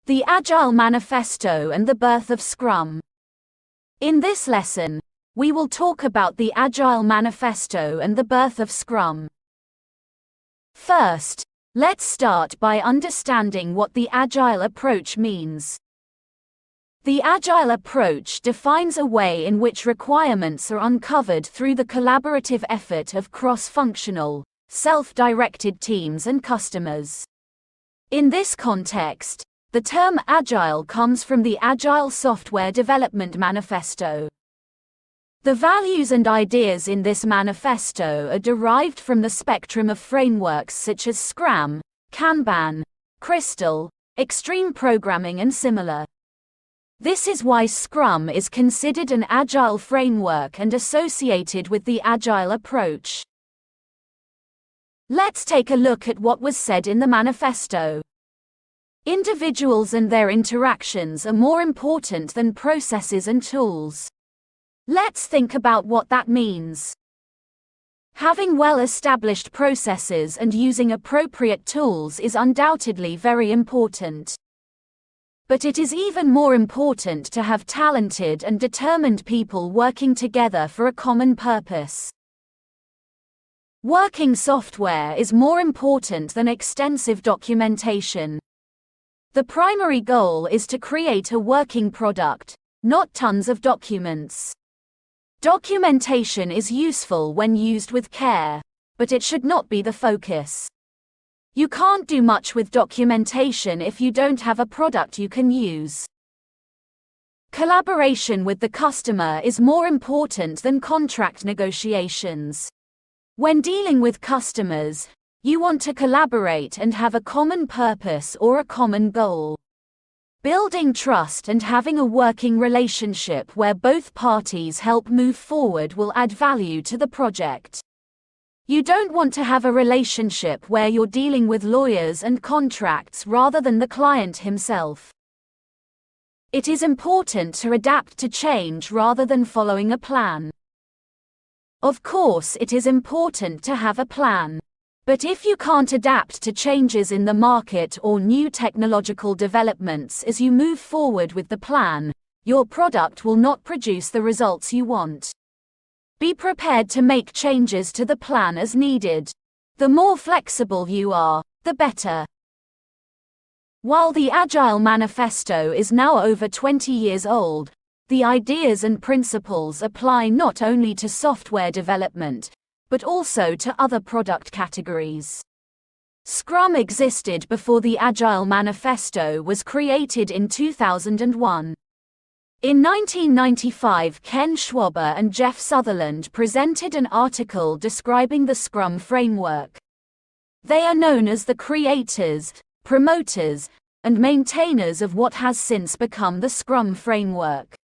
The Agile Manifesto and the birth of Scrum. In this lesson, we will talk about the Agile Manifesto and the birth of Scrum. First, let's start by understanding what the Agile approach means. The Agile approach defines a way in which requirements are uncovered through the collaborative effort of cross-functional, self-directed teams and customers. In this context, the term Agile comes from the Agile Software Development Manifesto. The values and ideas in this manifesto are derived from the spectrum of frameworks such as Scrum, Kanban, Crystal, Extreme Programming and similar. This is why Scrum is considered an Agile framework and associated with the Agile approach. Let's take a look at what was said in the manifesto. Individuals and their interactions are more important than processes and tools. Let's think about what that means. Having well-established processes and using appropriate tools is undoubtedly very important. But it is even more important to have talented and determined people working together for a common purpose. Working software is more important than extensive documentation. The primary goal is to create a working product, not tons of documents. Documentation is useful when used with care, but it should not be the focus. You can't do much with documentation if you don't have a product you can use. Collaboration with the customer is more important than contract negotiations. When dealing with customers, you want to collaborate and have a common purpose or a common goal. Building trust and having a working relationship where both parties help move forward will add value to the project. You don't want to have a relationship where you're dealing with lawyers and contracts rather than the client himself. It is important to adapt to change rather than following a plan. Of course, it is important to have a plan. But if you can't adapt to changes in the market or new technological developments as you move forward with the plan, your product will not produce the results you want. Be prepared to make changes to the plan as needed. The more flexible you are, the better. While the Agile Manifesto is now over 20 years old, the ideas and principles apply not only to software development, but also to other product categories. Scrum existed before the Agile Manifesto was created in 2001. In 1995, Ken Schwaber and Jeff Sutherland presented an article describing the Scrum framework. They are known as the creators, promoters, and maintainers of what has since become the Scrum framework.